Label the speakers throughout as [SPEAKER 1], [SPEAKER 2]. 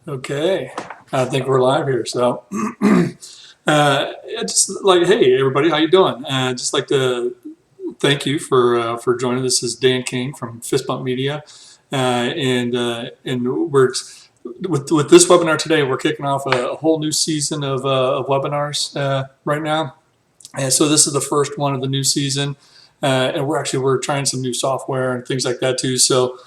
[SPEAKER 1] Okay, I think we're live here. So, it's like, hey everybody, how you doing? Just like to thank you for joining. This is Dan King from Fistbump Media, and we're with this webinar today. We're kicking off a whole new season of webinars right now. And so this is the first one of the new season, and we're trying some new software and things like that too. So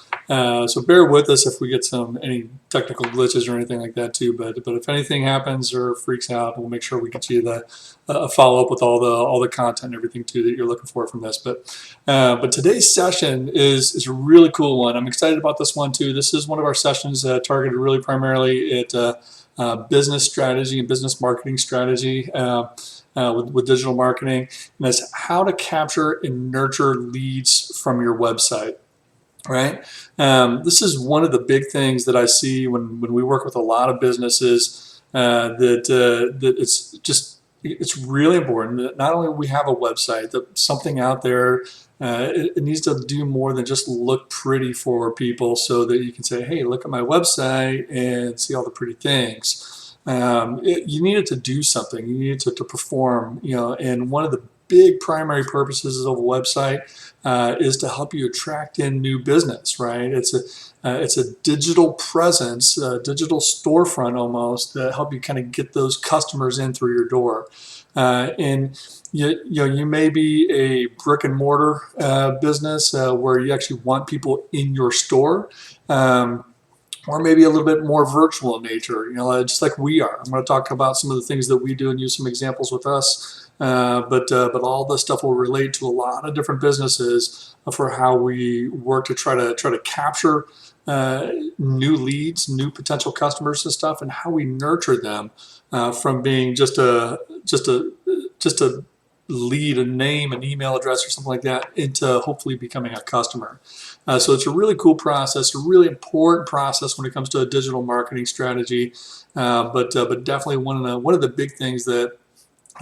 [SPEAKER 1] bear with us if we get any technical glitches or anything like that too. But if anything happens or freaks out, we'll make sure we get you the follow up with all the content and everything too that you're looking for from this. But today's session is a really cool one. I'm excited about this one too. This is one of our sessions targeted really primarily at business strategy and business marketing strategy. With digital marketing, and that's how to capture and nurture leads from your website, right? This is one of the big things that I see when we work with a lot of businesses, that it's really important that not only we have a website, that something out there, it needs to do more than just look pretty for people so that you can say, hey, look at my website and see all the pretty things. You need it to do something. You need it to perform, and one of the big primary purposes of a website is to help you attract in new business, right? It's a digital presence, a digital storefront almost, that help you kind of get those customers in through your door. And you may be a brick and mortar business where you actually want people in your store. Or maybe a little bit more virtual in nature, just like we are. I'm going to talk about some of the things that we do and use some examples with us. But all this stuff will relate to a lot of different businesses for how we work to try to capture new leads, new potential customers and stuff, and how we nurture them from being just a lead, a name, an email address or something like that, into hopefully becoming a customer. So it's a really cool process, a really important process when it comes to a digital marketing strategy. But definitely one of the big things that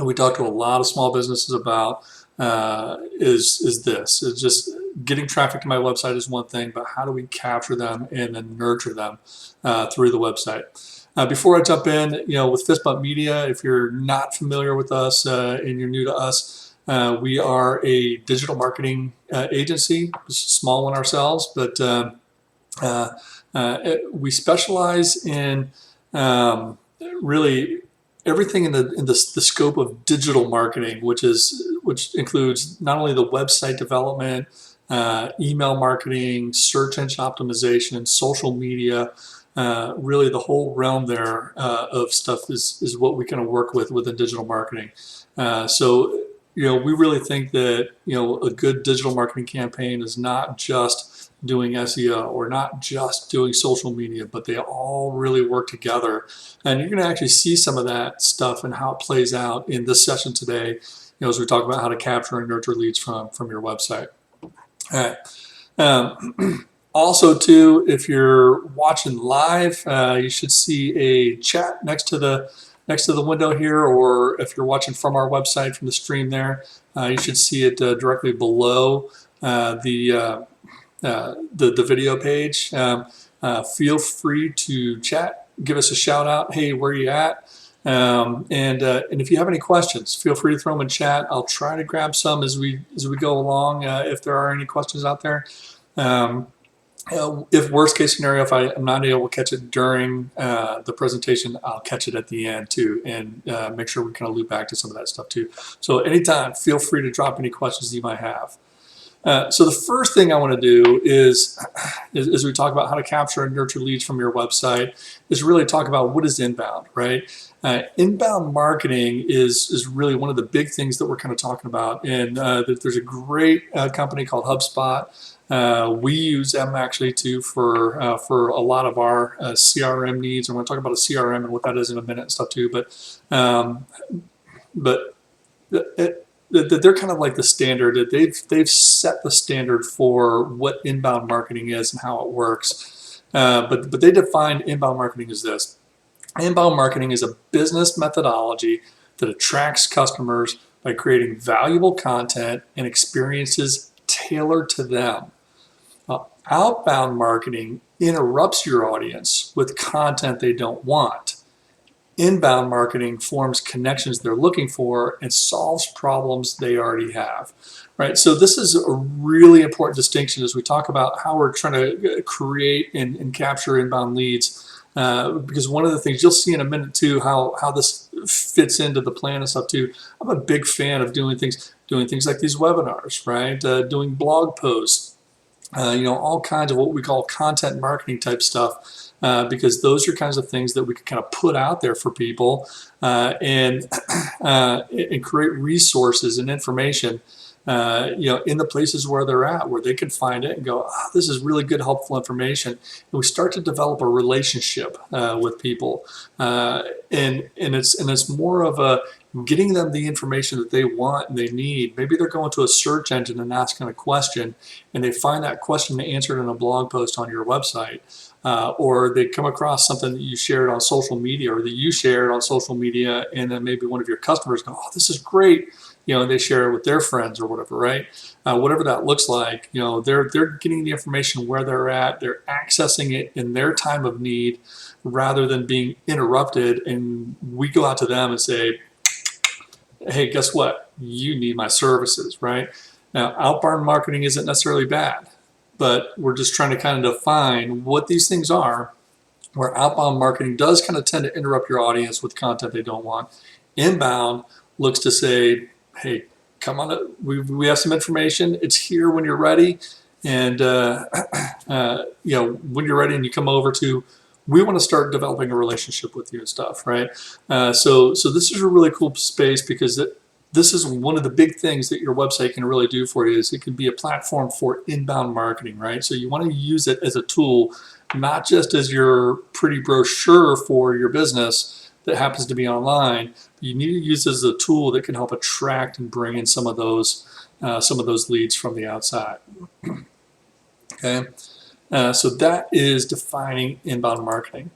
[SPEAKER 1] we talk to a lot of small businesses about is this. It's just getting traffic to my website is one thing, but how do we capture them and then nurture them through the website? Before I jump in, with Fistbump Media, if you're not familiar with us and you're new to us, we are a digital marketing agency, a small one ourselves, but we specialize in really everything in the scope of digital marketing, which includes not only the website development, email marketing, search engine optimization, social media. Really the whole realm there of stuff is what we kind of work with within digital marketing. So we really think that a good digital marketing campaign is not just doing SEO or not just doing social media, but they all really work together. And you're going to actually see some of that stuff and how it plays out in this session today, as we talk about how to capture and nurture leads from your website. All right. Also, too, if you're watching live, you should see a chat next to the window here, or if you're watching from our website, from the stream there, you should see it directly below the video page. Feel free to chat, give us a shout out. Hey, where are you at? And if you have any questions, feel free to throw them in chat. I'll try to grab some as we go along if there are any questions out there. If worst case scenario, if I'm not able to catch it during the presentation, I'll catch it at the end too, and make sure we kind of loop back to some of that stuff too. So anytime, feel free to drop any questions you might have. So the first thing I want to do is as we talk about how to capture and nurture leads from your website, is really talk about what is inbound, right? Inbound marketing is really one of the big things that we're kind of talking about. And there's a great company called HubSpot. We use them actually too for a lot of our CRM needs. I'm going to talk about a CRM and what that is in a minute and stuff too. But they're kind of like the standard. That they've set the standard for what inbound marketing is and how it works. But they define inbound marketing as this. Inbound marketing is a business methodology that attracts customers by creating valuable content and experiences tailored to them. Outbound marketing interrupts your audience with content they don't want. Inbound marketing forms connections they're looking for and solves problems they already have, right? So this is a really important distinction as we talk about how we're trying to create and capture inbound leads. Because one of the things you'll see in a minute too, how this fits into the plan and stuff too. I'm a big fan of doing things like these webinars, right? Doing blog posts, all kinds of what we call content marketing type stuff, because those are kinds of things that we can kind of put out there for people and create resources and information, in the places where they're at, where they can find it and go, this is really good, helpful information. And we start to develop a relationship with people, and it's more of a getting them the information that they want and they need. Maybe they're going to a search engine and asking a question, and they find that question answered in a blog post on your website, or they come across something that you shared on social media, or that you shared on social media, and then maybe one of your customers go, this is great, and they share it with their friends or whatever, right? Whatever that looks like, they're getting the information where they're at, they're accessing it in their time of need, rather than being interrupted, and we go out to them and say, hey, guess what? You need my services, right? Now, outbound marketing isn't necessarily bad, but we're just trying to kind of define what these things are, where outbound marketing does kind of tend to interrupt your audience with content they don't want. Inbound looks to say, hey, come on, we have some information. It's here when you're ready. And, when you're ready and you come over to, we want to start developing a relationship with you and stuff, right? So this is a really cool space, because this is one of the big things that your website can really do for you. Is it can be a platform for inbound marketing, right? So you want to use it as a tool, not just as your pretty brochure for your business that happens to be online. You need to use it as a tool that can help attract and bring in some of those leads from the outside. Okay. So that is defining inbound marketing.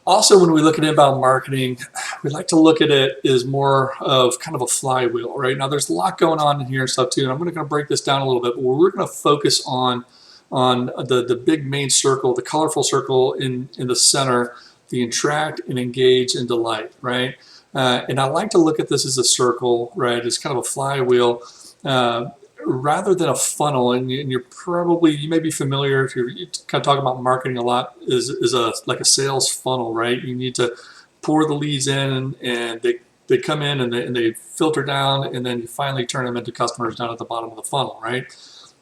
[SPEAKER 1] Also, when we look at inbound marketing, we like to look at it as more of kind of a flywheel, right? Now, there's a lot going on in here and stuff too, and I'm going to break this down a little bit, but we're going to focus on the big main circle, the colorful circle in the center, the attract and engage and delight, right? And I like to look at this as a circle, right? It's kind of a flywheel. Rather than a funnel, and you may be familiar if you kind of talk about marketing a lot, is like a sales funnel, right? You need to pour the leads in, and they come in and they filter down, and then you finally turn them into customers down at the bottom of the funnel, right?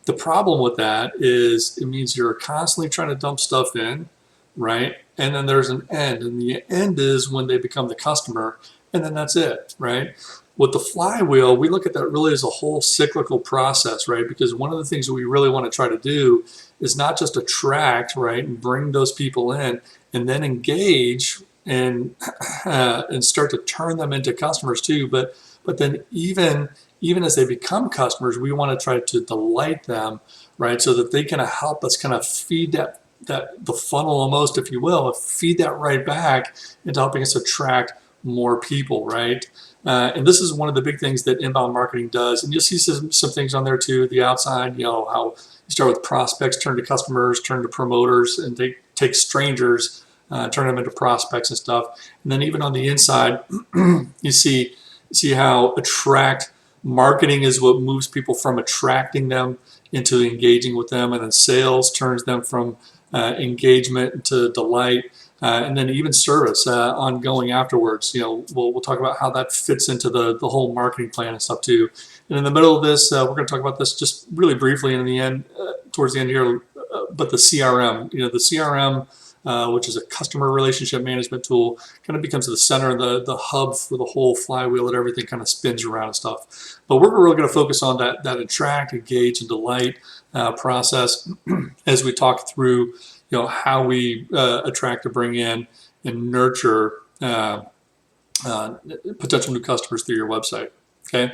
[SPEAKER 1] The problem with that is it means you're constantly trying to dump stuff in, right? And then there's an end, and the end is when they become the customer, and then that's it, right? With the flywheel, we look at that really as a whole cyclical process, right? Because one of the things that we really want to try to do is not just attract, right, and bring those people in, and then engage and start to turn them into customers too. But then even as they become customers, we want to try to delight them, right, so that they can help us kind of feed the funnel almost, if you will, feed that right back into helping us attract more people, right? And this is one of the big things that inbound marketing does. And you'll see some things on there too. The outside, how you start with prospects, turn to customers, turn to promoters, and they take strangers, turn them into prospects and stuff. And then even on the inside, you see how attract marketing is what moves people from attracting them into engaging with them, and then sales turns them from engagement to delight. And then even service ongoing afterwards. We'll talk about how that fits into the whole marketing plan and stuff too. And in the middle of this, we're going to talk about this just really briefly, and in the end, towards the end here. But the CRM, the CRM, which is a customer relationship management tool, kind of becomes the center, the hub for the whole flywheel that everything kind of spins around and stuff. But we're really going to focus on that attract, engage, and delight process as we talk through how we attract to bring in and nurture potential new customers through your website. Okay,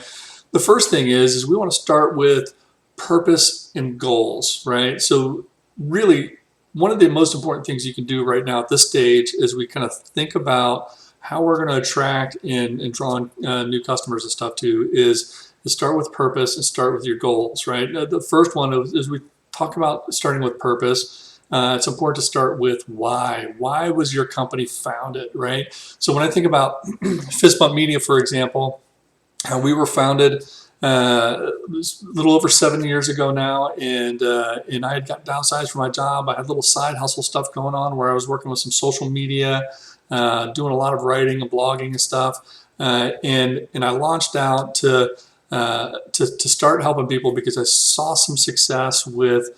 [SPEAKER 1] the first thing is we want to start with purpose and goals, right? So really, one of the most important things you can do right now at this stage is we kind of think about how we're going to attract and draw in new customers and stuff too, is to start with purpose and start with your goals, right? The first one is we talk about starting with purpose. it's important to start with why. Why was your company founded, right? So when I think about Fistbump Media, for example, we were founded it was a little over 7 years ago now, and I had got downsized from my job. I had little side hustle stuff going on where I was working with some social media, doing a lot of writing and blogging and stuff, and I launched out to start helping people because I saw some success with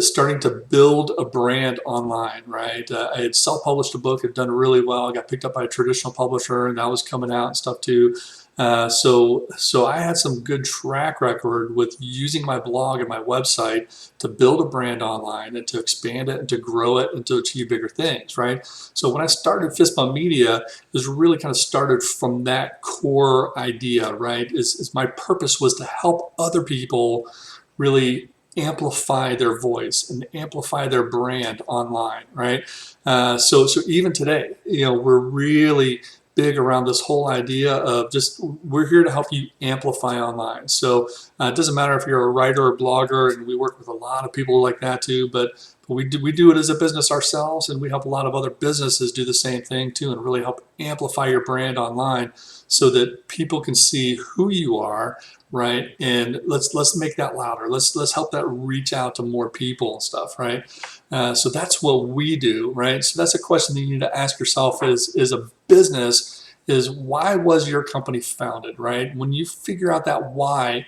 [SPEAKER 1] starting to build a brand online, right? I had self-published a book, had done really well. I got picked up by a traditional publisher, and that was coming out and stuff too. So I had some good track record with using my blog and my website to build a brand online and to expand it and to grow it and to achieve bigger things, right? So when I started Fistbump Media, it was really kind of started from that core idea, right? Is my purpose was to help other people really amplify their voice and amplify their brand online, right? So even today, we're really big around this whole idea of just we're here to help you amplify online. So it doesn't matter if you're a writer or blogger, and we work with a lot of people like that too, but we do it as a business ourselves, and we help a lot of other businesses do the same thing too, and really help amplify your brand online so that people can see who you are, right? And let's make that louder. Let's help that reach out to more people and stuff, right? So that's what we do, right? So that's a question that you need to ask yourself is a business is why was your company founded, right? When you figure out that why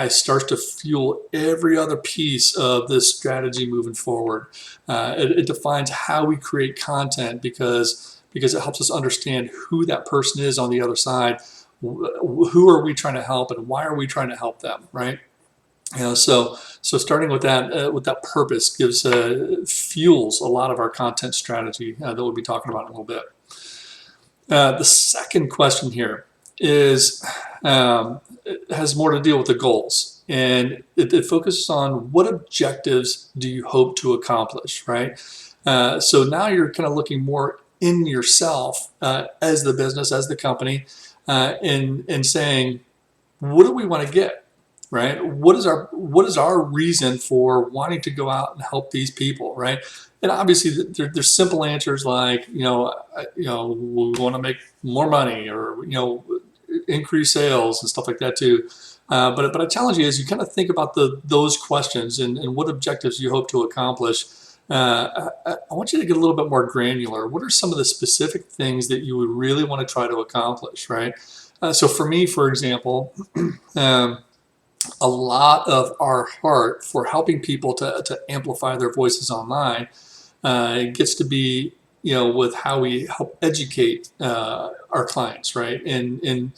[SPEAKER 1] starts to fuel every other piece of this strategy moving forward. It defines how we create content because it helps us understand who that person is on the other side. Who are we trying to help, and why are we trying to help them, right? So starting with that purpose gives fuels a lot of our content strategy that we'll be talking about in a little bit. The second question here is it has more to deal with the goals, and it focuses on what objectives do you hope to accomplish, right? So now you're kind of looking more in yourself as the business, as the company, and saying, what do we want to get? Right? What is our reason for wanting to go out and help these people, right? And obviously, there's simple answers like we want to make more money, or increase sales and stuff like that too. But I challenge you as you kind of think about those questions and what objectives you hope to accomplish. I want you to get a little bit more granular. What are some of the specific things that you would really want to try to accomplish, right? So for me, for example. A lot of our heart for helping people to amplify their voices online gets to be with how we help educate our clients, right? And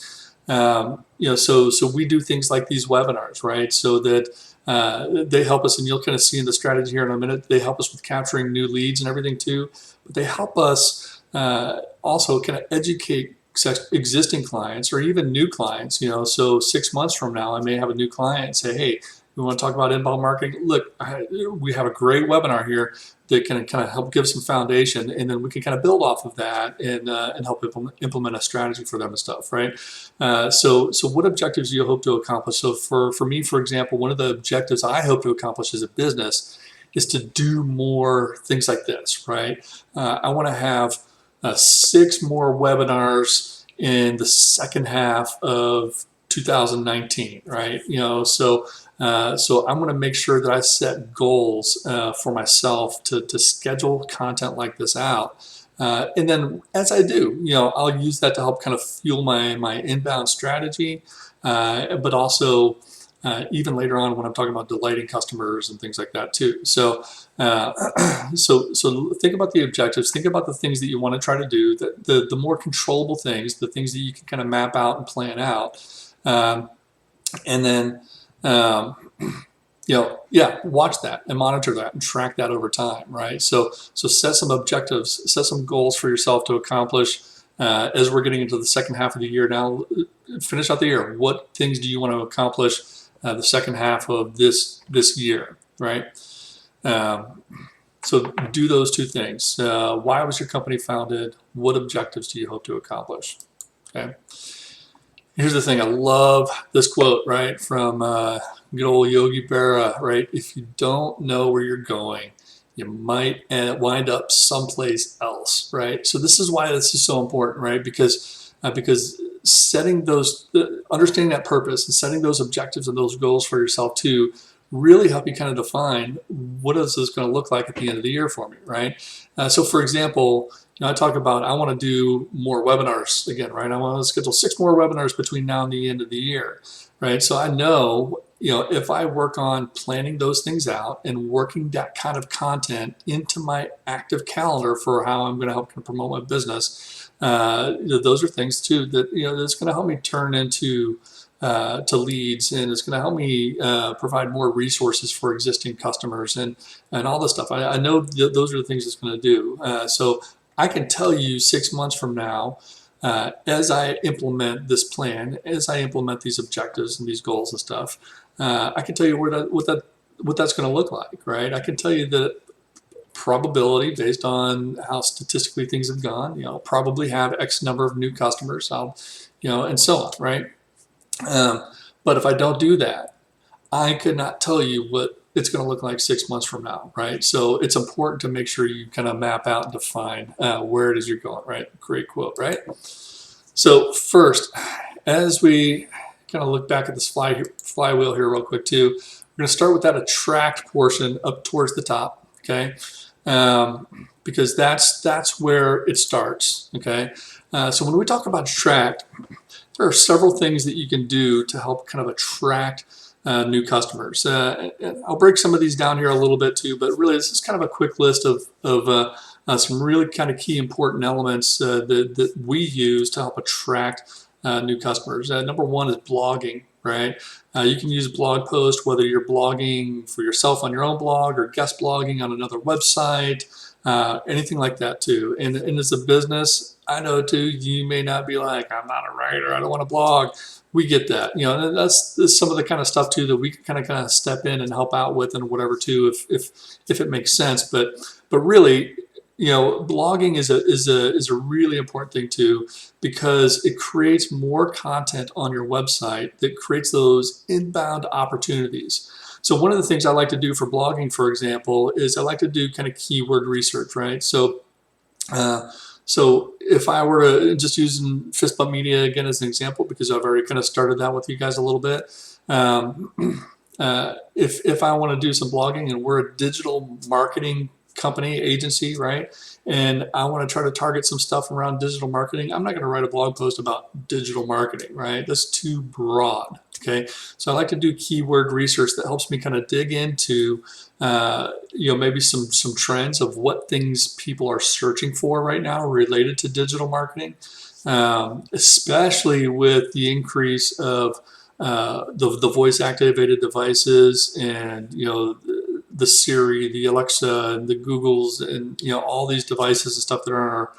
[SPEAKER 1] so we do things like these webinars, right? So that they help us, and you'll kind of see in the strategy here in a minute, they help us with capturing new leads and everything too, but they help us also kind of educate existing clients or even new clients. So 6 months from now, I may have a new client and say, hey, we want to talk about inbound marketing. Look, we have a great webinar here that can kind of help give some foundation, and then we can kind of build off of that and help implement a strategy for them and stuff, right? So what objectives do you hope to accomplish? So for me, for example, one of the objectives I hope to accomplish as a business is to do more things like this, right? I want to have 6 more webinars in the second half of 2019, right? So I'm going to make sure that I set goals for myself to schedule content like this out. And then as I do, I'll use that to help kind of fuel my inbound strategy, but also even later on when I'm talking about delighting customers and things like that too. So think about the objectives, think about the things that you want to try to do, the more controllable things, the things that you can kind of map out and plan out. And then, watch that and monitor that and track that over time, right? So set some objectives, set some goals for yourself to accomplish as we're getting into the second half of the year now. Finish out the year. What things do you want to accomplish the second half of this year, right? So do those 2 things. Why was your company founded? What objectives do you hope to accomplish? Okay. Here's the thing. I love this quote, right, from good old Yogi Berra, right? If you don't know where you're going, you might wind up someplace else, right? So this is why this is so important, right? Because setting those, understanding that purpose and setting those objectives and those goals for yourself too, really help you kind of define what is this going to look like at the end of the year for me, right? So for example, I talk about I want to do more webinars again, right? I want to schedule 6 more webinars between now and the end of the year, right? So I know, if I work on planning those things out and working that kind of content into my active calendar for how I'm going to help promote my business, those are things too that that's going to help me turn into to leads, and it's going to help me provide more resources for existing customers and all this stuff. I know those are the things it's going to do. So I can tell you 6 months from now, as I implement this plan, as I implement these objectives and these goals and stuff, I can tell you what that's going to look like, right? I can tell you the probability based on how statistically things have gone. I'll probably have X number of new customers. And so on, right? But if I don't do that, I could not tell you what it's going to look like 6 months from now, right? So it's important to make sure you kind of map out and define where it is you're going, right? Great quote, right? So first, as we kind of look back at this flywheel here real quick too, we're going to start with that attract portion up towards the top, okay? Because that's where it starts, okay? So when we talk about attract, there are several things that you can do to help kind of attract new customers. I'll break some of these down here a little bit too, but really this is kind of a quick list of some really kind of key important elements that we use to help attract new customers. Number one is blogging, right? You can use blog posts, whether you're blogging for yourself on your own blog or guest blogging on another website, anything like that too. And as a business, I know too, you may not be like, I'm not a writer, I don't want to blog. We get that, and that's some of the kind of stuff too that we can kind of step in and help out with and whatever too, if it makes sense. But really, blogging is a really important thing too, because it creates more content on your website that creates those inbound opportunities. So one of the things I like to do for blogging, for example, is I like to do kind of keyword research, right? So if I were to just using Fistbump Media again as an example, because I've already kind of started that with you guys a little bit. If I want to do some blogging and we're a digital marketing company agency, right? And I want to try to target some stuff around digital marketing. I'm not going to write a blog post about digital marketing, right? That's too broad. Okay. So I like to do keyword research that helps me kind of dig into, maybe some trends of what things people are searching for right now related to digital marketing, especially with the increase of the voice activated devices and, the Siri, the Alexa, and the Googles, and all these devices and stuff that are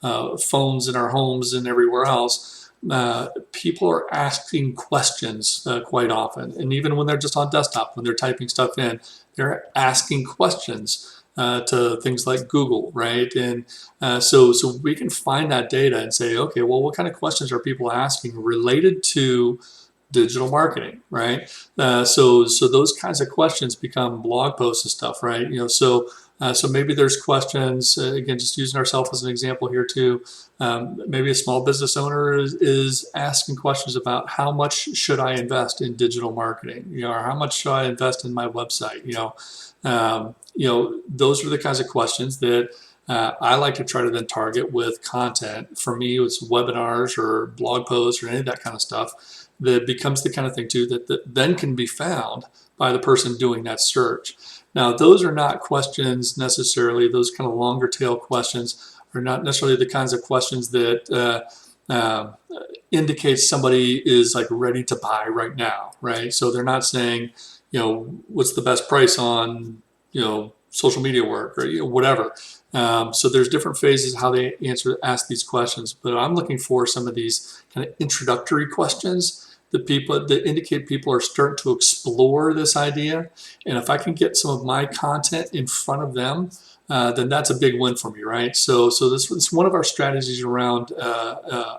[SPEAKER 1] on our phones in our homes and everywhere else. People are asking questions quite often, and even when they're just on desktop, when they're typing stuff in, they're asking questions to things like Google, right? And so we can find that data and say, okay, well, what kind of questions are people asking related to digital marketing, right? So those kinds of questions become blog posts and stuff, right? So maybe there's questions, again, just using ourselves as an example here too. Maybe a small business owner is asking questions about how much should I invest in digital marketing, or how much should I invest in my website? Those are the kinds of questions that I like to try to then target with content. For me, it's webinars or blog posts or any of that kind of stuff that becomes the kind of thing too that then can be found by the person doing that search. Now, those are not questions necessarily, those kind of longer tail questions are not necessarily the kinds of questions that indicate somebody is like ready to buy right now, right? So they're not saying, what's the best price on, social media work or whatever. So there's different phases how they ask these questions, but I'm looking for some of these kind of introductory questions that indicate people are starting to explore this idea. And if I can get some of my content in front of them, then that's a big win for me, right? So this is one of our strategies around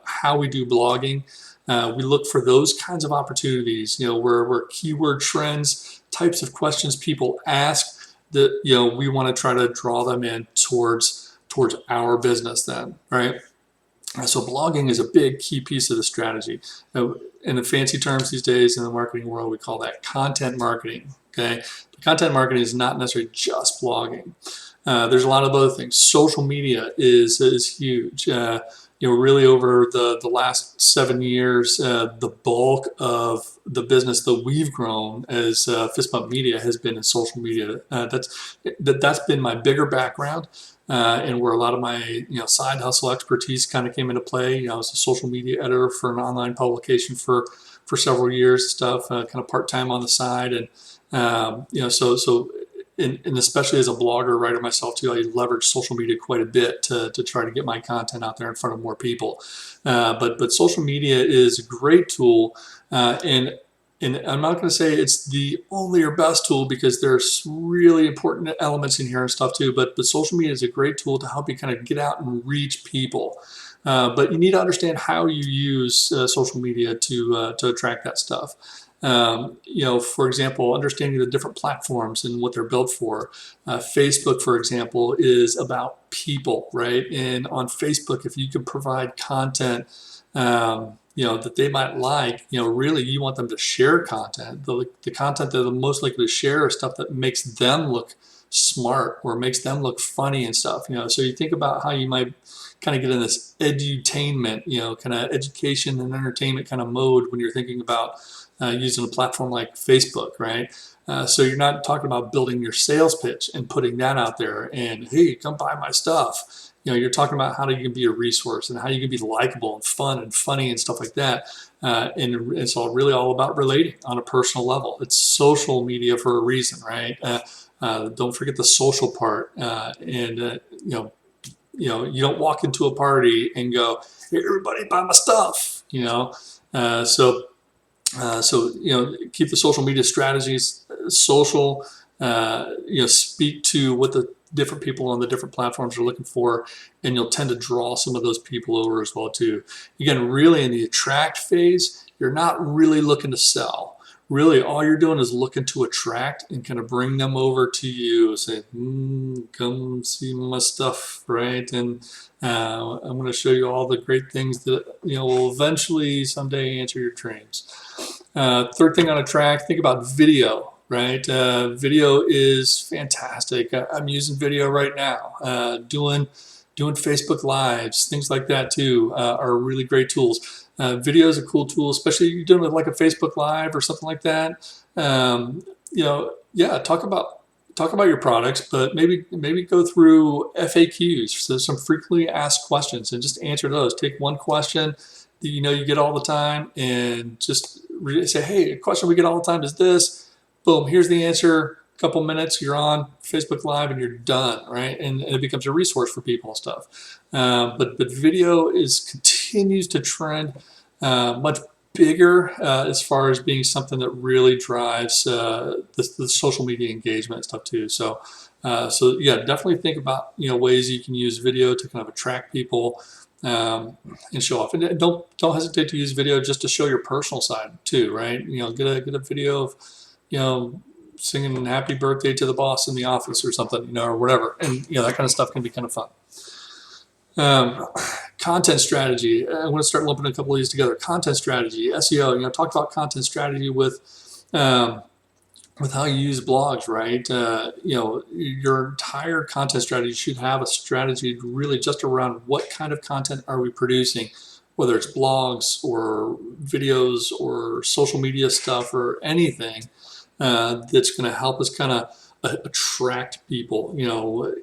[SPEAKER 1] how we do blogging. We look for those kinds of opportunities, where keyword trends, types of questions people ask, we want to try to draw them in towards our business then, right? So blogging is a big key piece of the strategy. In the fancy terms these days in the marketing world, we call that content marketing. Okay, but content marketing is not necessarily just blogging. There's a lot of other things. Social media is huge. Really over the last 7 years, the bulk of the business that we've grown as Fistbump Media has been in social media. That's been my bigger background, and where a lot of my side hustle expertise kind of came into play. I was a social media editor for an online publication for several years, stuff kind of part time on the side, and and especially as a blogger writer myself too, I leverage social media quite a bit to try to get my content out there in front of more people. But social media is a great tool, and I'm not going to say it's the only or best tool, because there's really important elements in here and stuff too. But social media is a great tool to help you kind of get out and reach people. But you need to understand how you use social media to attract that stuff. For example, understanding the different platforms and what they're built for. Facebook, for example, is about people, right? And on Facebook, if you can provide content, that they might like, really you want them to share content. The content that they're most likely to share is stuff that makes them look smart or makes them look funny and stuff. So you think about how you might kind of get in this edutainment, kind of education and entertainment kind of mode when you're thinking about using a platform like Facebook, right? So you're not talking about building your sales pitch and putting that out there and, hey, come buy my stuff. You're talking about how you can be a resource and how you can be likable and fun and funny and stuff like that. And it's all about relating on a personal level. It's social media for a reason, right? Don't forget the social part. You don't walk into a party and go, hey, everybody buy my stuff, So keep the social media strategies social, speak to what the different people on the different platforms are looking for, and you'll tend to draw some of those people over as well too. Again, really in the attract phase, you're not really looking to sell. Really, all you're doing is looking to attract and kind of bring them over to you. Say, come see my stuff, right? And I'm going to show you all the great things that will eventually someday answer your dreams. Third thing on attract, think about video, right? Video is fantastic. I'm using video right now, doing Facebook Lives, things like that too, are really great tools. Video is a cool tool, especially if you're doing it like a Facebook Live or something like that. Talk about your products, but maybe go through FAQs, so some frequently asked questions, and just answer those. Take one question that you get all the time, and just say, hey, a question we get all the time is this. Boom, here's the answer. A couple minutes, you're on Facebook Live and you're done, right? And it becomes a resource for people and stuff. But video continues to trend much bigger as far as being something that really drives the social media engagement and stuff too. So definitely think about ways you can use video to kind of attract people and show off. And don't hesitate to use video just to show your personal side too, right? Get a video of singing happy birthday to the boss in the office or something, or whatever. And that kind of stuff can be kind of fun. Content strategy. I'm going to start lumping a couple of these together. Content strategy, SEO. Talk about content strategy with how you use blogs, right? Your entire content strategy should have a strategy really just around what kind of content are we producing, whether it's blogs or videos or social media stuff or anything that's going to help us kind of attract people,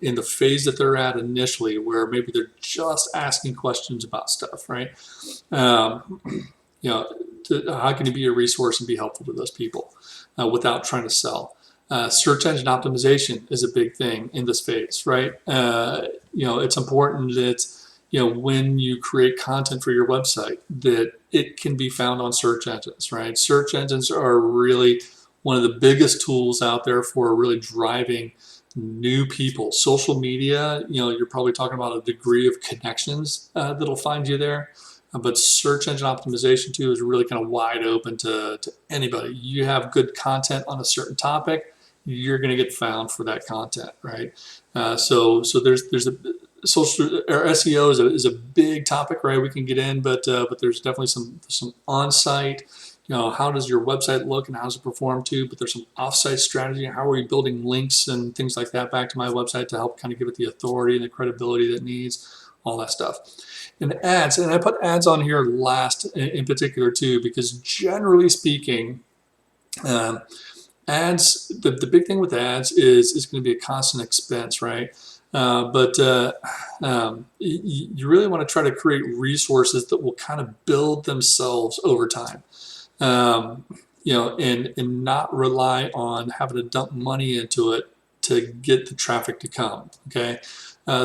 [SPEAKER 1] in the phase that they're at initially, where maybe they're just asking questions about stuff, right? How can you be a resource and be helpful to those people without trying to sell? Search engine optimization is a big thing in this phase, right? It's important that when you create content for your website, that it can be found on search engines, right? Search engines are really one of the biggest tools out there for really driving new people. Social media, you're probably talking about a degree of connections that'll find you there. But search engine optimization too is really kind of wide open to anybody. You have good content on a certain topic, you're going to get found for that content, right? So there's a social or SEO is a big topic, right? We can get in, but there's definitely some on-site. How does your website look and how does it perform too? But there's some off-site strategy. How are we building links and things like that back to my website to help kind of give it the authority and the credibility that it needs, all that stuff. And ads, and I put ads on here last in particular too, because generally speaking, um, ads, the big thing with ads is going to be a constant expense, right? But you really want to try to create resources that will kind of build themselves over time. um, and not rely on having to dump money into it to get the traffic to come. Okay,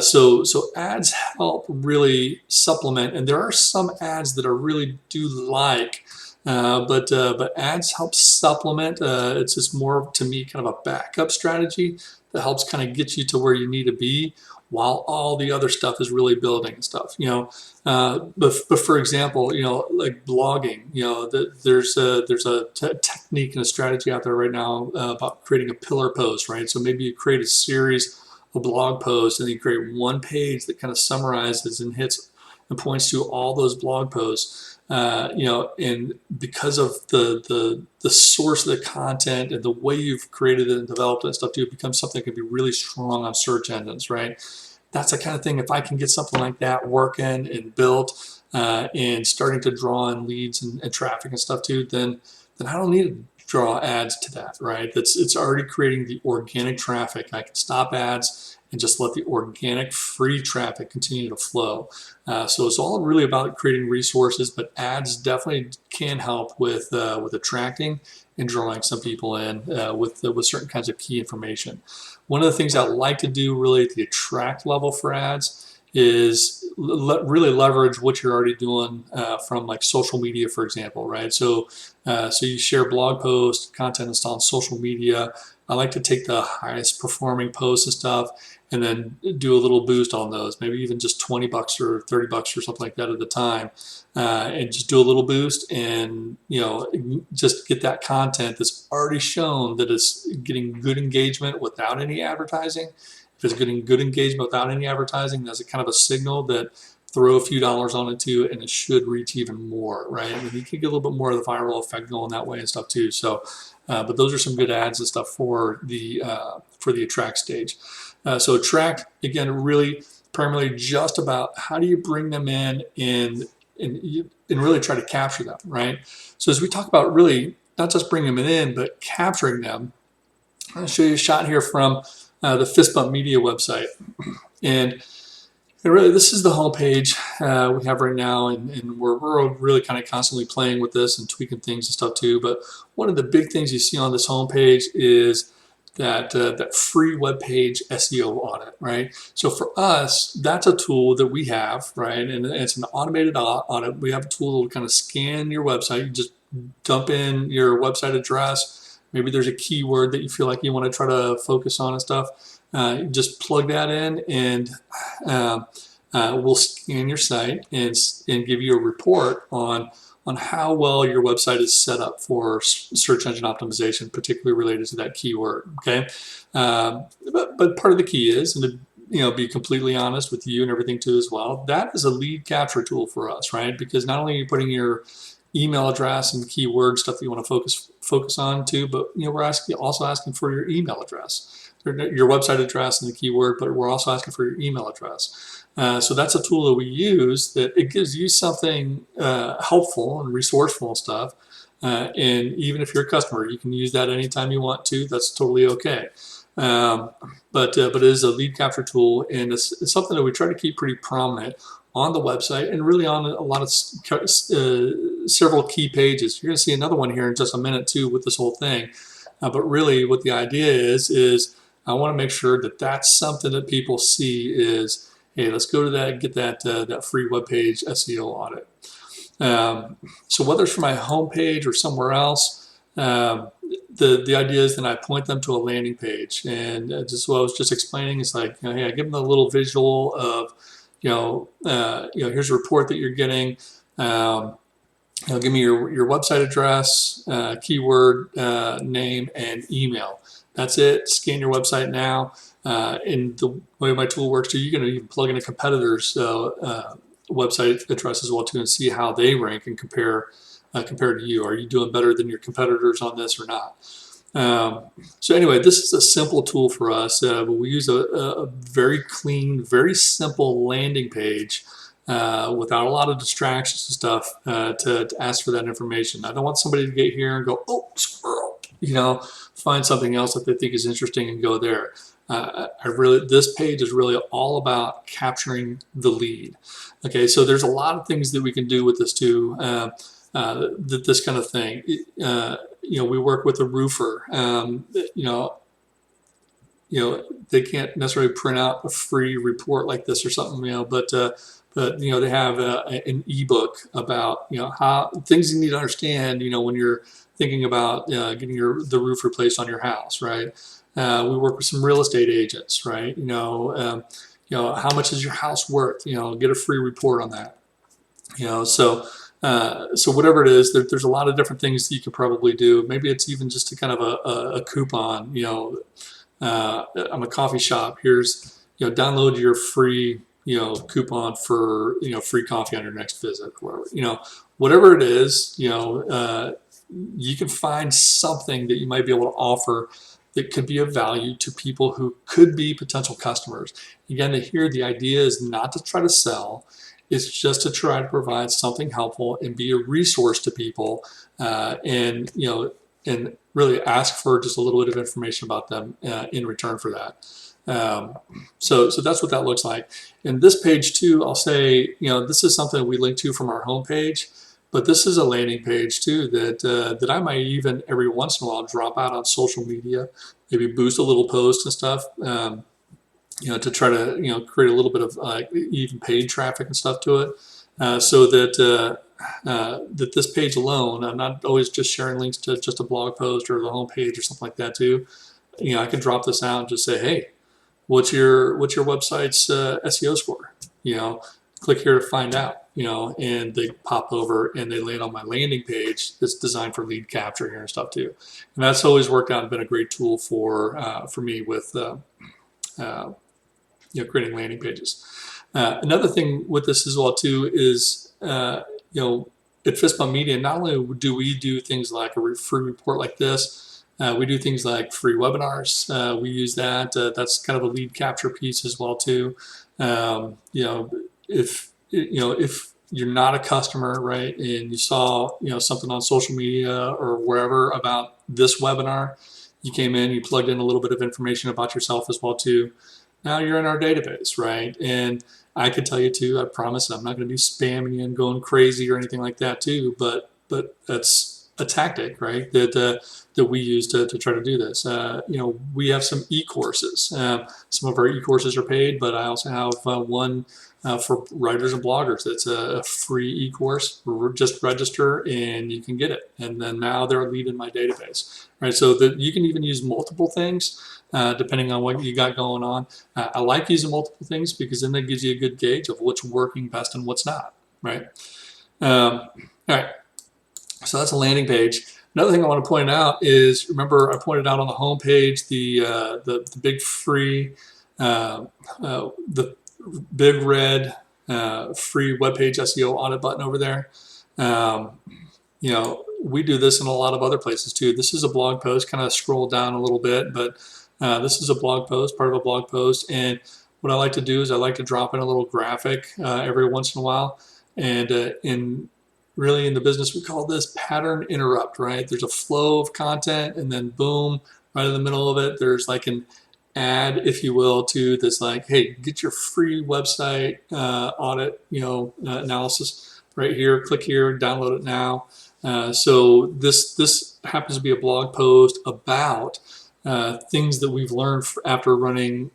[SPEAKER 1] so ads help really supplement, and there are some ads that I really do like. But ads help supplement. It's just more to me kind of a backup strategy that helps kind of get you to where you need to be while all the other stuff is really building and stuff. But for example, like blogging, there's a technique and a strategy out there right now about creating a pillar post, right? So maybe you create a series of blog posts and you create one page that kind of summarizes and hits and points to all those blog posts. And because of the source of the content and the way you've created it and developed it and stuff too, it becomes something that can be really strong on search engines, right? That's the kind of thing, if I can get something like that working and built and starting to draw in leads and traffic and stuff too, then I don't need to draw ads to that, right? It's already creating the organic traffic. I can stop ads and just let the organic free traffic continue to flow. So it's all really about creating resources, but ads definitely can help with attracting and drawing some people in with certain kinds of key information. One of the things I like to do really at the attract level for ads is really leverage what you're already doing from like social media, for example, right? So you share blog posts, content installed on social media. I like to take the highest performing posts and stuff and then do a little boost on those, maybe even just $20 or $30 or something like that at a time, and just do a little boost and just get that content that's already shown that it's getting good engagement without any advertising. If it's getting good engagement without any advertising, that's a kind of a signal that throw a few dollars on it too, and it should reach even more, right? I mean, you can get a little bit more of the viral effect going that way and stuff too. So, but those are some good ads and stuff for the attract stage. So attract, again, really primarily just about how do you bring them in and really try to capture them, right? So as we talk about really not just bringing them in, but capturing them, I'm going to show you a shot here from the Fistbump Media website. And really, this is the homepage we have right now, and we're really kind of constantly playing with this and tweaking things and stuff too. But one of the big things you see on this homepage is that free web page SEO audit, right? So for us, that's a tool that we have, right? And it's an automated audit. We have a tool that will kind of scan your website. You just dump in your website address. Maybe there's a keyword that you feel like you want to try to focus on and stuff. Just plug that in, and we'll scan your site and give you a report on how well your website is set up for search engine optimization, particularly related to that keyword. Okay, but part of the key is, and to be completely honest with you and everything too as well, that is a lead capture tool for us, right? Because not only are you putting your email address and keyword stuff that you want to focus on too, but we're also asking for your email address, your website address and the keyword, but we're also asking for your email address. So that's a tool that we use that it gives you something helpful and resourceful and stuff. And even if you're a customer, you can use that anytime you want to. That's totally okay. But it is a lead capture tool, and it's something that we try to keep pretty prominent on the website and really on a lot of several key pages. You're going to see another one here in just a minute too with this whole thing. But really what the idea is I want to make sure that that's something that people see is, hey, let's go to that and get that free webpage SEO audit. So whether it's for my homepage or somewhere else, the idea is that I point them to a landing page, and just what I was just explaining is like, hey, I give them a little visual of, here's a report that you're getting. Give me your website address, keyword, name, and email. That's it. Scan your website now. And the way my tool works too, you can even plug in a competitor's website address as well too, and see how they rank and compare compared to you. Are you doing better than your competitors on this or not? So anyway, this is a simple tool for us, but we use a very clean, very simple landing page without a lot of distractions and stuff to ask for that information. I don't want somebody to get here and go, oh, squirrel, find something else that they think is interesting and go there. This page is really all about capturing the lead. Okay, so there's a lot of things that we can do with this too. This kind of thing. We work with a roofer. They can't necessarily print out a free report like this or something, but they have an ebook about how things you need to understand when you're thinking about getting the roof replaced on your house, right? We work with some real estate agents, right? How much is your house worth? Get a free report on that. So whatever it is, there's a lot of different things that you could probably do. Maybe it's even just a kind of a coupon. I'm a coffee shop. Here's download your free coupon for free coffee on your next visit. Or whatever it is, you can find something that you might be able to offer that could be of value to people who could be potential customers. Again, here the idea is not to try to sell. It's just to try to provide something helpful and be a resource to people, and really ask for just a little bit of information about them in return for that. So that's what that looks like. And this page too, I'll say, this is something we link to from our homepage, but this is a landing page too that I might even every once in a while drop out on social media, maybe boost a little post and stuff. To try to create a little bit of even paid traffic and stuff to it, so that that this page alone, I'm not always just sharing links to just a blog post or the home page or something like that too. I can drop this out and just say, hey, what's your website's SEO score? Click here to find out. And they pop over and they land on my landing page that's designed for lead capture here and stuff too. And that's always worked out and been a great tool for me with creating landing pages. Another thing with this as well too is at Fistbump Media, not only do we do things like a free report like this, we do things like free webinars. We use that. That's kind of a lead capture piece as well too. If you're not a customer, right, and you saw something on social media or wherever about this webinar, you came in, you plugged in a little bit of information about yourself as well too. Now you're in our database, right? And I could tell you too, I promise I'm not going to be spamming you and going crazy or anything like that too, but that's a tactic, right, that we use to try to do this. We have some e-courses. Some of our e-courses are paid, but I also have one for writers and bloggers. That's a free e-course. Just register and you can get it. And then now they're a lead in my database, right? So that you can even use multiple things depending on what you got going on. I like using multiple things because then that gives you a good gauge of what's working best and what's not, right? All right, so that's a landing page. Another thing I want to point out is, remember I pointed out on the home page the big free, the big red free web page SEO audit button over there. We do this in a lot of other places too. This is a blog post, kind of scroll down a little bit, but this is a blog post, part of a blog post. And what I like to do is I like to drop in a little graphic every once in a while. And in the business, we call this pattern interrupt, right? There's a flow of content and then boom, right in the middle of it, there's like an ad, if you will, to this like, hey, get your free website audit, analysis right here. Click here, download it now. So this happens to be a blog post about things that we've learned after running,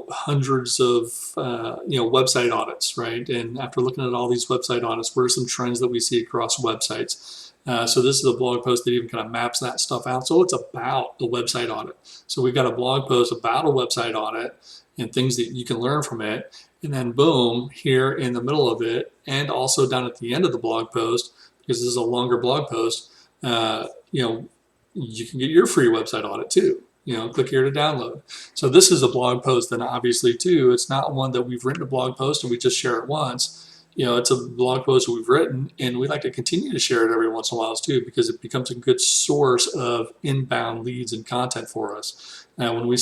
[SPEAKER 1] hundreds of, website audits, right? And after looking at all these website audits, what are some trends that we see across websites? So this is a blog post that even kind of maps that stuff out. So it's about a website audit. So we've got a blog post about a website audit and things that you can learn from it. And then boom, here in the middle of it, and also down at the end of the blog post, because this is a longer blog post, you can get your free website audit too. click here to download. So this is a blog post, and obviously too, it's not one that we've written a blog post and we just share it once. It's a blog post that we've written, and we like to continue to share it every once in a while too, because it becomes a good source of inbound leads and content for us. Now, when we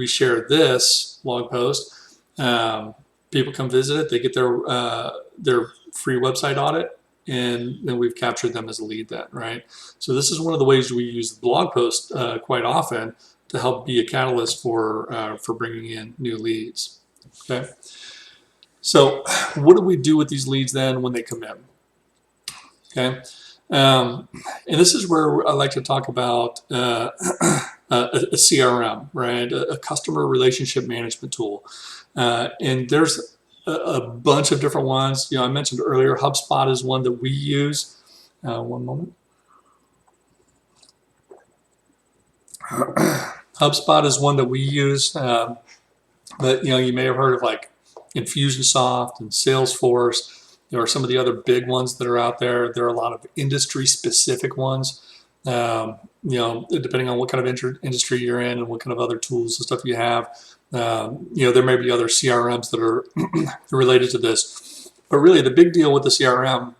[SPEAKER 1] share this blog post, people come visit it, they get their free website audit, and then we've captured them as a lead then, right? So this is one of the ways we use the blog post quite often to help be a catalyst for bringing in new leads. Okay. So what do we do with these leads then when they come in? Okay. And this is where I like to talk about a CRM, right? A customer relationship management tool. And there's a bunch of different ones. I mentioned earlier, HubSpot is one that we use. One moment. HubSpot is one that we use, but you may have heard of like Infusionsoft and Salesforce. There are some of the other big ones that are out there. There are a lot of industry-specific ones. Depending on what kind of industry you're in and what kind of other tools and stuff you have. There may be other CRMs that are related to this. But really, the big deal with the CRM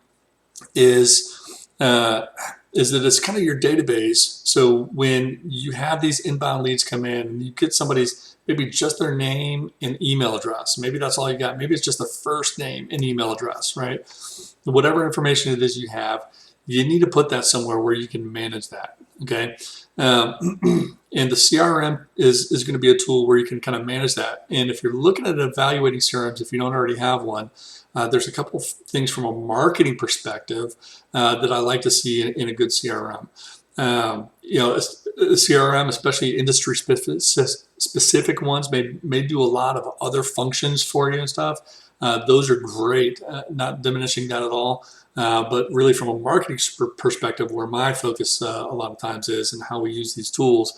[SPEAKER 1] is that it's kind of your database. So when you have these inbound leads come in, and you get somebody's, maybe just their name and email address. Maybe that's all you got. Maybe it's just the first name and email address, right? Whatever information it is you have, you need to put that somewhere where you can manage that, okay? And the CRM is going to be a tool where you can kind of manage that. And if you're looking at evaluating CRMs, if you don't already have one, there's a couple of things from a marketing perspective that I like to see in a good CRM. A CRM, especially industry specific ones, may do a lot of other functions for you and stuff. Those are great, not diminishing that at all. But really from a marketing perspective, where my focus a lot of times is and how we use these tools,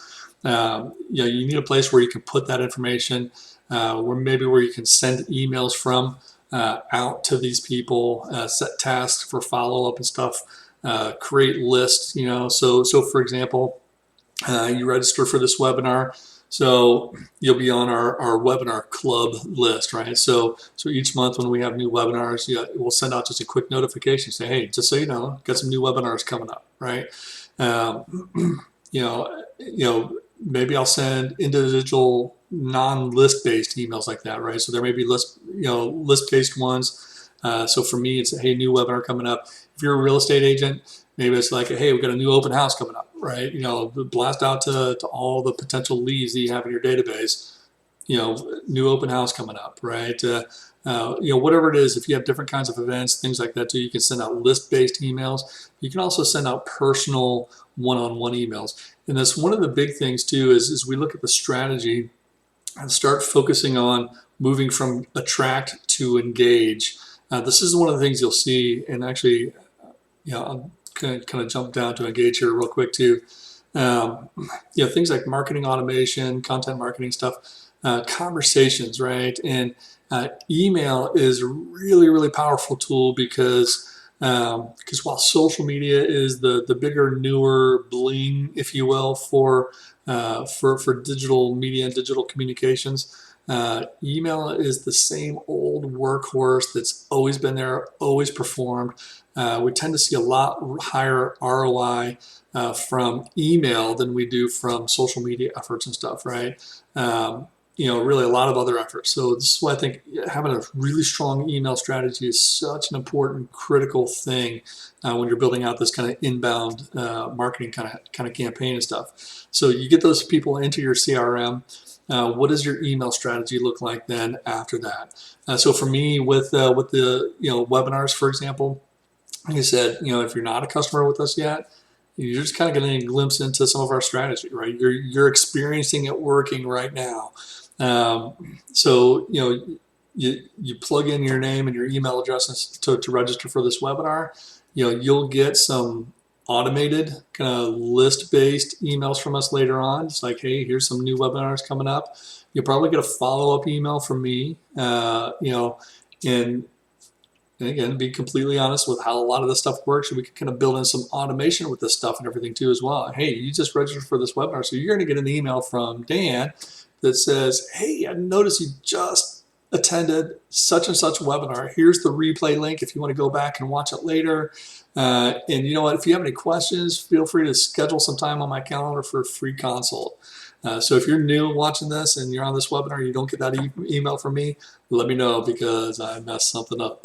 [SPEAKER 1] you need a place where you can put that information, where you can send emails from out to these people, set tasks for follow-up and stuff, create lists, so for example, you register for this webinar, so you'll be on our webinar club list, right? So each month when we have new webinars, we'll send out just a quick notification, say, hey, just so you know, got some new webinars coming up, right? Maybe I'll send individual non-list based emails like that, right? So there may be list-based ones. So for me, it's hey, new webinar coming up. If you're a real estate agent, maybe it's like, hey, we've got a new open house coming up, right? Blast out to all the potential leads that you have in your database. New open house coming up, right? Whatever it is, if you have different kinds of events, things like that too, you can send out list-based emails. You can also send out personal one-on-one emails. And that's one of the big things too, is we look at the strategy and start focusing on moving from attract to engage. This is one of the things you'll see, and actually, I'm going to kind of jump down to engage here real quick too. Things like marketing automation, content marketing stuff, conversations, right? And email is a really, really powerful tool because while social media is the bigger, newer bling, if you will, for digital media and digital communications, email is the same old workhorse that's always been there, always performed. We tend to see a lot higher ROI from email than we do from social media efforts and stuff, right? Really a lot of other efforts. So this is why I think having a really strong email strategy is such an important, critical thing when you're building out this kind of inbound marketing kind of campaign and stuff. So you get those people into your CRM. What does your email strategy look like then after that? So for me, with the webinars, for example, like I said, if you're not a customer with us yet, you're just kind of getting a glimpse into some of our strategy, right? You're experiencing it working right now. So you plug in your name and your email address to register for this webinar. You'll get some automated kind of list-based emails from us later on. It's like, hey, here's some new webinars coming up. You'll probably get a follow-up email from me, and And again, to be completely honest with how a lot of this stuff works, we can kind of build in some automation with this stuff and everything too as well. Hey, you just registered for this webinar, so you're going to get an email from Dan that says, hey, I noticed you just attended such and such webinar. Here's the replay link if you want to go back and watch it later. And you know what, if you have any questions, feel free to schedule some time on my calendar for a free consult. So if you're new watching this and you're on this webinar, you don't get that email from me, let me know because I messed something up.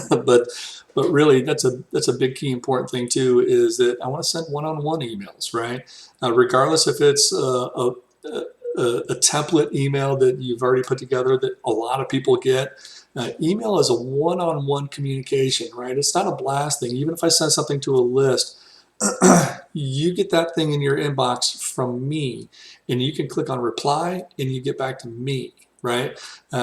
[SPEAKER 1] but really, that's a big key important thing too, is that I want to send one-on-one emails, right? Regardless if it's a template email that you've already put together that a lot of people get. Email is a one-on-one communication, right? It's not a blast thing. Even if I send something to a list, you get that thing in your inbox from me, and you can click on reply and you get back to me, right?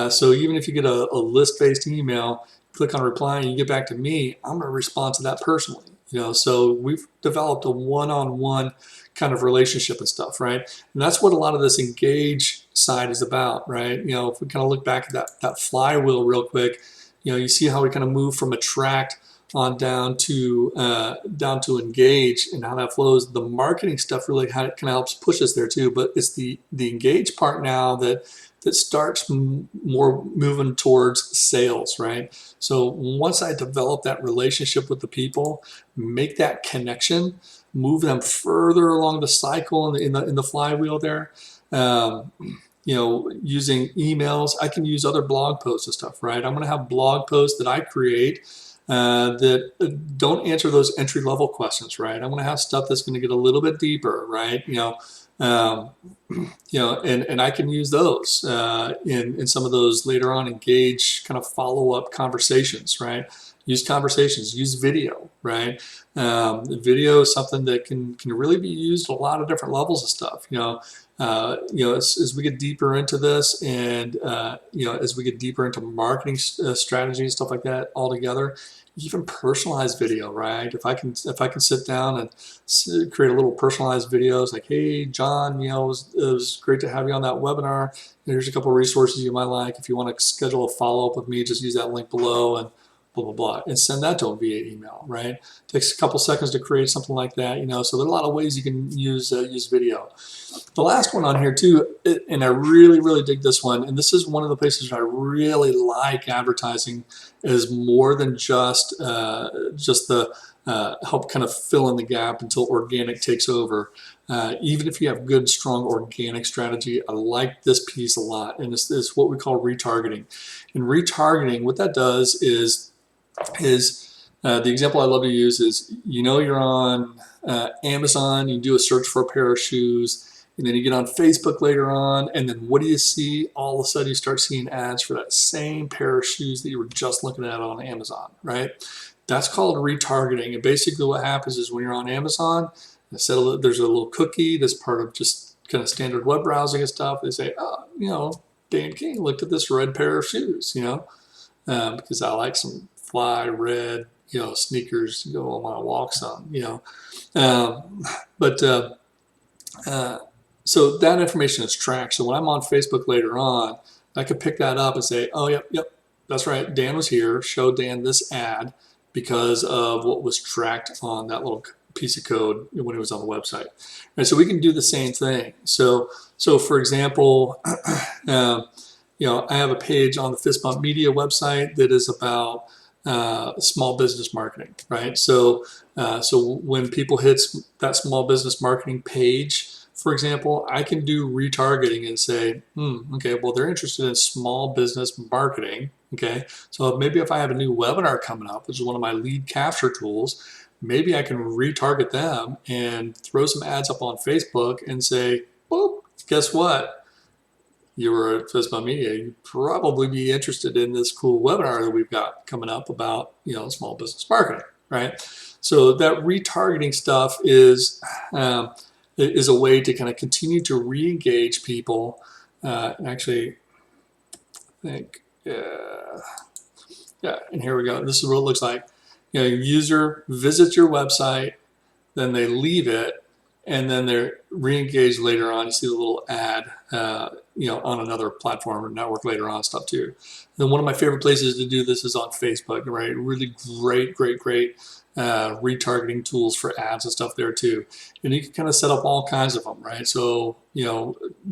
[SPEAKER 1] So even if you get a list-based email, click on reply and you get back to me, I'm going to respond to that personally. So we've developed a one-on-one kind of relationship and stuff, right? And that's what a lot of this engage side is about, right? If we kind of look back at that flywheel real quick, you see how we kind of move from attract on down to engage and how that flows. The marketing stuff really kind of helps push us there too, but it's the engage part now that starts more moving towards sales, right? So once I develop that relationship with the people, make that connection, move them further along the cycle in the flywheel there. Using emails, I can use other blog posts and stuff, right? I'm going to have blog posts that I create that don't answer those entry level questions, right? I'm going to have stuff that's going to get a little bit deeper, right? And I can use those in some of those later on engage kind of follow up conversations, right? Use conversations, use video, right? Video is something that can really be used at a lot of different levels of stuff. As we get deeper into this, and as we get deeper into marketing strategy and stuff like that altogether, even personalized video, right? If I can sit down and create a little personalized videos like, hey, John, it was great to have you on that webinar. Here's a couple of resources you might like. If you want to schedule a follow up with me, just use that link below and blah, blah, blah, and send that to them via email, right? Takes a couple seconds to create something like that, so there are a lot of ways you can use video. The last one on here too, and I really, really dig this one, and this is one of the places I really like advertising, is more than just the help kind of fill in the gap until organic takes over. Even if you have good, strong organic strategy, I like this piece a lot, and it's what we call retargeting. And retargeting, what that does is the example I love to use is, you're on Amazon, you do a search for a pair of shoes, and then you get on Facebook later on, and then what do you see? All of a sudden you start seeing ads for that same pair of shoes that you were just looking at on Amazon, right? That's called retargeting. And basically what happens is when you're on Amazon, there's a little cookie that's part of just kind of standard web browsing and stuff. They say, Dan King looked at this red pair of shoes, because I like some fly red, sneakers to go on my walks on, so that information is tracked. So when I'm on Facebook later on, I could pick that up and say, oh, yep, that's right. Dan was here, show Dan this ad because of what was tracked on that little piece of code when it was on the website. And so we can do the same thing. So for example, I have a page on the Fistbump Media website that is about small business marketing, right? So when people hit that small business marketing page, for example, I can do retargeting and say, okay, well, they're interested in small business marketing, okay? So maybe if I have a new webinar coming up, which is one of my lead capture tools, maybe I can retarget them and throw some ads up on Facebook and say, well, guess what? You were at Fistbump Media, you'd probably be interested in this cool webinar that we've got coming up about, small business marketing, right? So that retargeting stuff is a way to kind of continue to re-engage people. And actually, I think, and here we go. This is what it looks like. User visits your website, then they leave it, and then they're re-engaged later on. You see the little ad, on another platform or network later on, stuff too. Then one of my favorite places to do this is on Facebook, right? Really great retargeting tools for ads and stuff there too. And you can kind of set up all kinds of them, right? So,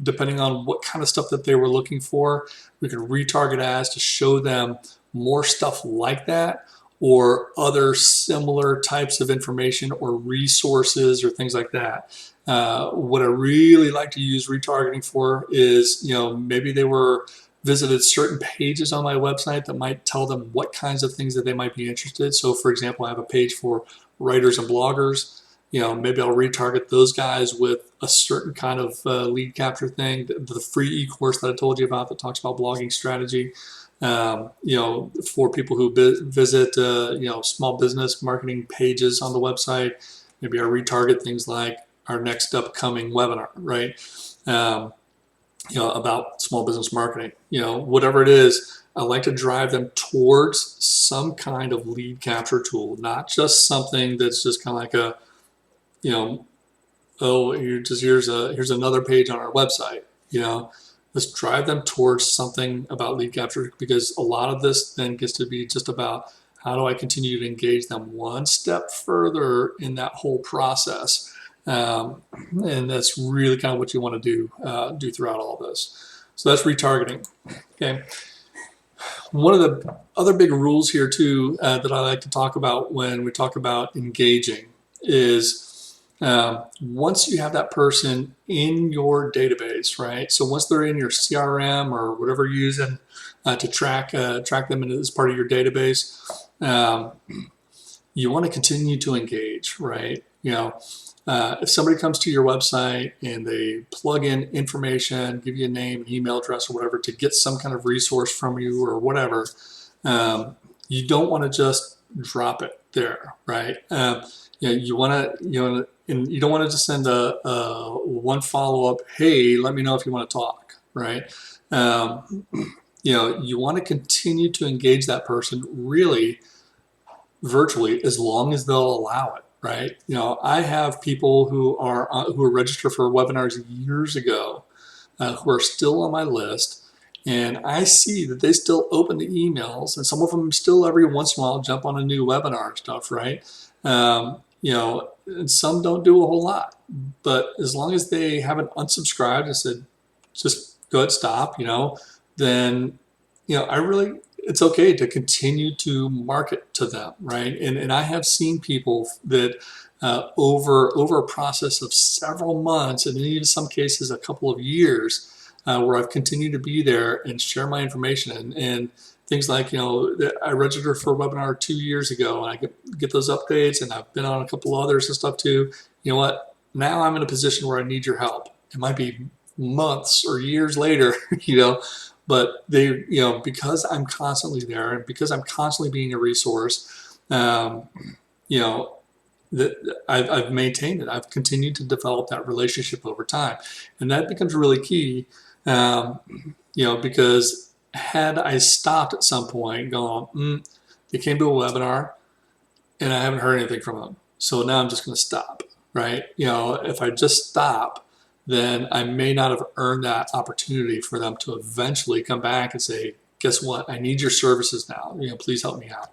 [SPEAKER 1] depending on what kind of stuff that they were looking for, we can retarget ads to show them more stuff like that, or other similar types of information or resources or things like that. What I really like to use retargeting for is, maybe they were visited certain pages on my website that might tell them what kinds of things that they might be interested. So for example, I have a page for writers and bloggers. Maybe I'll retarget those guys with a certain kind of lead capture thing, the free e-course that I told you about that talks about blogging strategy. For people who visit, small business marketing pages on the website, maybe I retarget things like our next upcoming webinar, right? About small business marketing, whatever it is, I like to drive them towards some kind of lead capture tool, not just something that's just kind of like a, oh, here's another page on our website, let's drive them towards something about lead capture, because a lot of this then gets to be just about how do I continue to engage them one step further in that whole process. And that's really kind of what you want to do throughout all this. So that's retargeting. Okay. One of the other big rules here too that I like to talk about when we talk about engaging is once you have that person in your database, right? So once they're in your CRM or whatever you're using to track them as part of your database, you want to continue to engage, right? If somebody comes to your website and they plug in information, give you a name, an email address, or whatever to get some kind of resource from you or whatever, you don't want to just drop it there, right? You want to, and you don't want to just send a one follow-up, hey, let me know if you want to talk, right? You want to continue to engage that person really virtually as long as they'll allow it. Right. I have people who are registered for webinars years ago who are still on my list, and I see that they still open the emails, and some of them still every once in a while jump on a new webinar stuff. Right. And some don't do a whole lot, but as long as they haven't unsubscribed and said, just go ahead, stop, then, it's okay to continue to market to them, right? And I have seen people that over a process of several months, and in some cases a couple of years, where I've continued to be there and share my information and things like, I registered for a webinar 2 years ago, and I get those updates, and I've been on a couple others and stuff too. You know what? Now I'm in a position where I need your help. It might be months or years later, but they, because I'm constantly there and because I'm constantly being a resource, that I've maintained it. I've continued to develop that relationship over time, and that becomes really key. Because had I stopped at some point, going, they came to a webinar, and I haven't heard anything from them, so now I'm just going to stop, right? If I just stop, then I may not have earned that opportunity for them to eventually come back and say, guess what? I need your services now. Please help me out.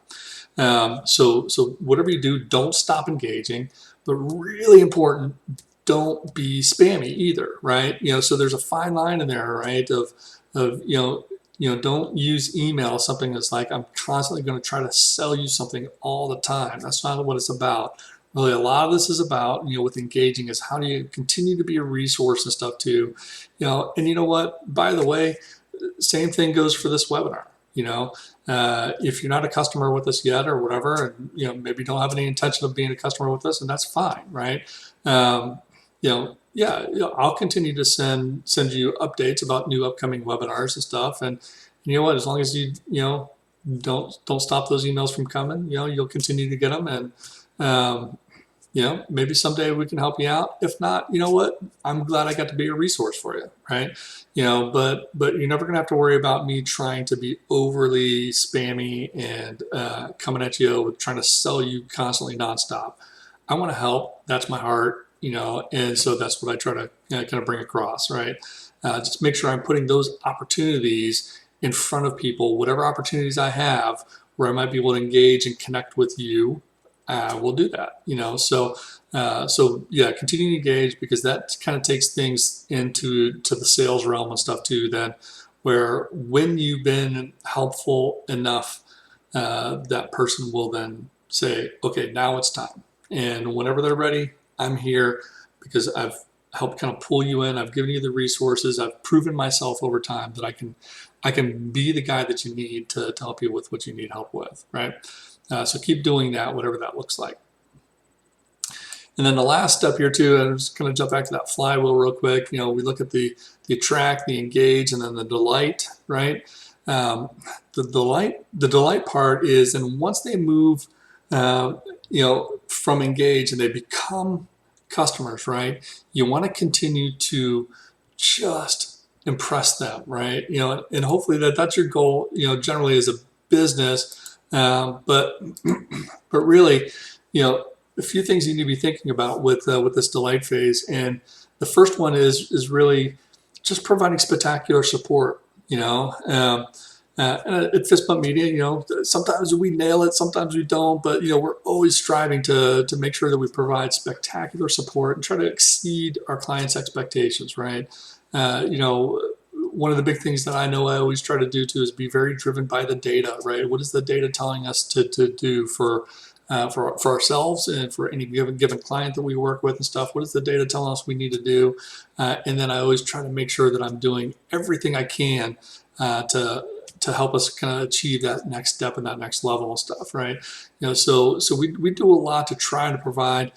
[SPEAKER 1] So whatever you do, don't stop engaging, but really important, don't be spammy either, right? So there's a fine line in there, right? Of don't use email, something that's like, I'm constantly going to try to sell you something all the time. That's not what it's about. Really, a lot of this is about, with engaging, is how do you continue to be a resource and stuff too. And you know what, by the way, same thing goes for this webinar. If you're not a customer with us yet or whatever, and maybe don't have any intention of being a customer with us, and that's fine, right? I'll continue to send you updates about new upcoming webinars and stuff. And you know what, as long as you don't stop those emails from coming, you'll continue to get them. And maybe someday we can help you out. If not, you know what? I'm glad I got to be a resource for you, right? But you're never gonna have to worry about me trying to be overly spammy and coming at you with trying to sell you constantly nonstop. I want to help. That's my heart. and so that's what I try to kind of bring across, right? Just make sure I'm putting those opportunities in front of people, whatever opportunities I have where I might be able to engage and connect with you, we'll do that, so yeah, continue to engage, because that kind of takes things into the sales realm and stuff too, then where when you've been helpful enough, that person will then say, okay, now it's time. And whenever they're ready, I'm here, because I've helped kind of pull you in. I've given you the resources. I've proven myself over time that I can be the guy that you need to help you with what you need help with, right? So keep doing that, whatever that looks like. And then the last step here too, I'm just going to jump back to that flywheel real quick. We look at the attract, the engage, and then the delight, right? The delight part is, and once they move, from engage and they become customers, right? You want to continue to just impress them, right? And hopefully that's your goal, generally as a business. But really, a few things you need to be thinking about with this delight phase. And the first one is really just providing spectacular support. And at Fistbump Media, sometimes we nail it, sometimes we don't, but we're always striving to make sure that we provide spectacular support and try to exceed our clients' expectations, right? One of the big things that I know I always try to do too is be very driven by the data, right? What is the data telling us to do for ourselves and for any given client that we work with and stuff? What is the data telling us we need to do? And then I always try to make sure that I'm doing everything I can to help us kind of achieve that next step and that next level of stuff, right? So we do a lot to try to provide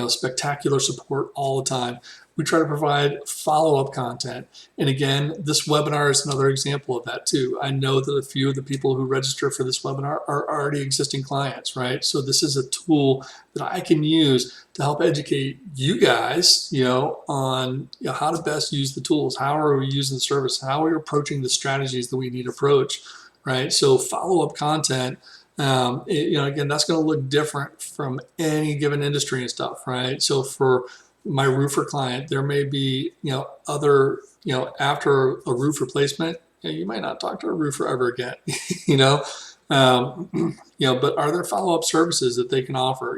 [SPEAKER 1] spectacular support all the time. We try to provide follow-up content. And again, this webinar is another example of that too. I know that a few of the people who register for this webinar are already existing clients, right? So this is a tool that I can use to help educate you guys, on how to best use the tools. How are we using the service? How are we approaching the strategies that we need to approach, right? So follow-up content, again, that's going to look different from any given industry and stuff, right? So for my roofer client, there may be, other, after a roof replacement, you might not talk to a roofer ever again, but are there follow-up services that they can offer?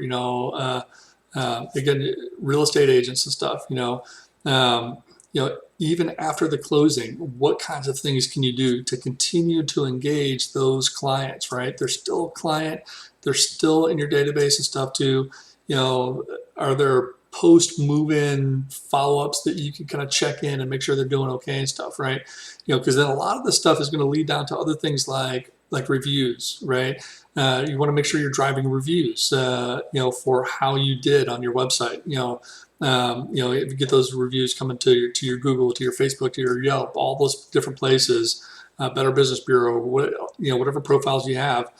[SPEAKER 1] Again, real estate agents and stuff, even after the closing, what kinds of things can you do to continue to engage those clients, right? They're still a client, they're still in your database and stuff too. Are there post move-in follow-ups that you can kind of check in and make sure they're doing okay and stuff, right? Because then a lot of the stuff is going to lead down to other things like reviews, right? You want to make sure you're driving reviews, for how you did on your website. If you get those reviews coming to your Google, to your Facebook, to your Yelp, all those different places, Better Business Bureau, whatever profiles you have.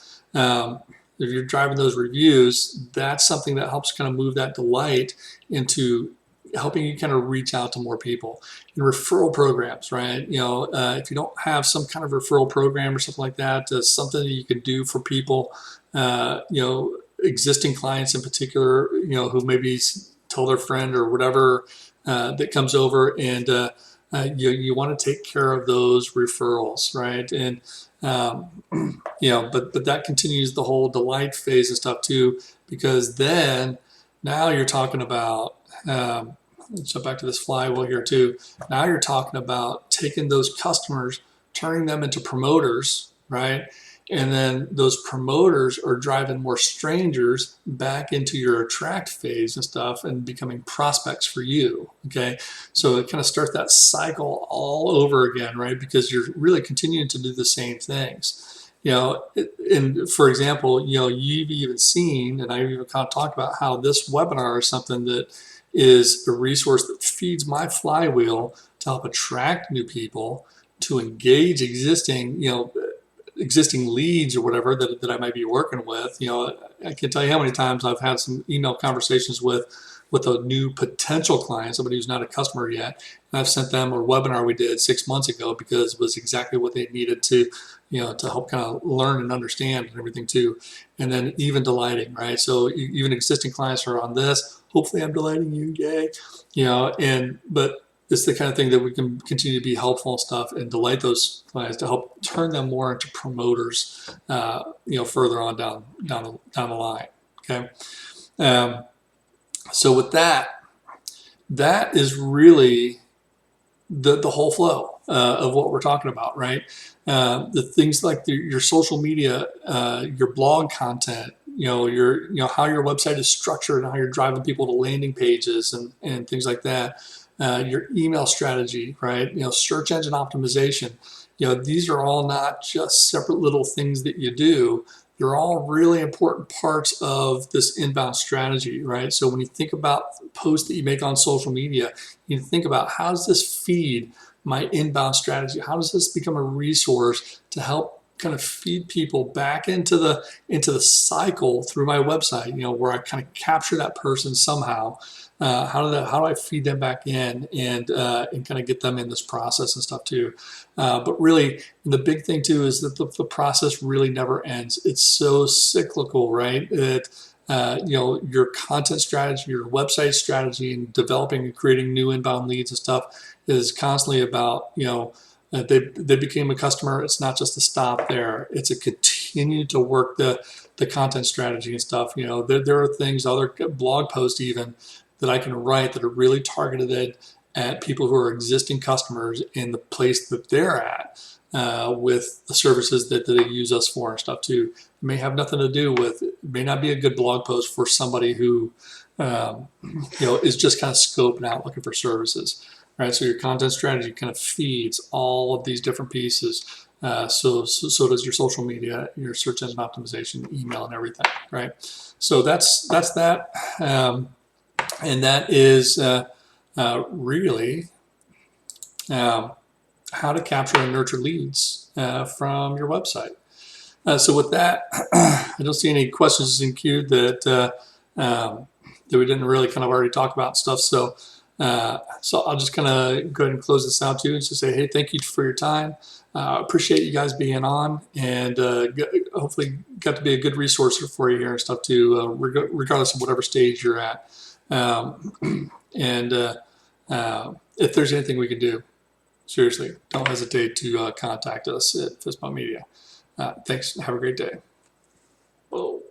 [SPEAKER 1] If you're driving those reviews, that's something that helps kind of move that delight into helping you kind of reach out to more people. And referral programs, right? If you don't have some kind of referral program or something like that, something that you can do for people, existing clients in particular, who maybe tell their friend or whatever that comes over, and you want to take care of those referrals, right? And but that continues the whole delight phase and stuff too, because then now you're talking about, let's jump back to this flywheel here too. Now you're talking about taking those customers, turning them into promoters, right? And then those promoters are driving more strangers back into your attract phase and stuff and becoming prospects for you, okay? So it kind of starts that cycle all over again, right? Because you're really continuing to do the same things. And for example, you've even seen, and I've even kind of talked about how this webinar is something that is a resource that feeds my flywheel to help attract new people, to engage existing leads or whatever that I might be working with. I can tell you how many times I've had some email conversations with a new potential client, somebody who's not a customer yet, and I've sent them a webinar we did 6 months ago because it was exactly what they needed to help kind of learn and understand and everything too. And then even delighting, right? So even existing clients are on this. hopefully I'm delighting you, yay. But it's the kind of thing that we can continue to be helpful and stuff and delight those clients to help turn them more into promoters, further on down the line. Okay. Um, so with that is really the whole flow of what we're talking about, right? The things like your social media, your blog content, how your website is structured and how you're driving people to landing pages and things like that. Your email strategy, right? Search engine optimization. These are all not just separate little things that you do. They're all really important parts of this inbound strategy, right? So when you think about posts that you make on social media, you think about, how does this feed my inbound strategy? How does this become a resource to help kind of feed people back into the cycle through my website, where I kind of capture that person somehow. How do I feed them back in and kind of get them in this process and stuff too? But really, the big thing too is that the process really never ends. It's so cyclical, right? Your content strategy, your website strategy, and developing and creating new inbound leads and stuff is constantly about, they became a customer. It's not just to stop there. It's a continue to work the content strategy and stuff. There are things, other blog posts even, that I can write that are really targeted at people who are existing customers in the place that they're at, with the services that they use us for and stuff too. It may have nothing to do with, it may not be a good blog post for somebody who is just kind of scoping out looking for services, right? So your content strategy kind of feeds all of these different pieces. So does your social media, your search engine optimization, email, and everything, right? So that's that. And that is really how to capture and nurture leads from your website. So with that, I don't see any questions in queue that we didn't really kind of already talk about stuff. So I'll just kind of go ahead and close this out too, and just say, hey, thank you for your time. Appreciate you guys being on, and hopefully got to be a good resource for you here and stuff too, regardless of whatever stage you're at. And if there's anything we can do, seriously, don't hesitate to contact us at Fistbump Media. Thanks. Have a great day. Whoa.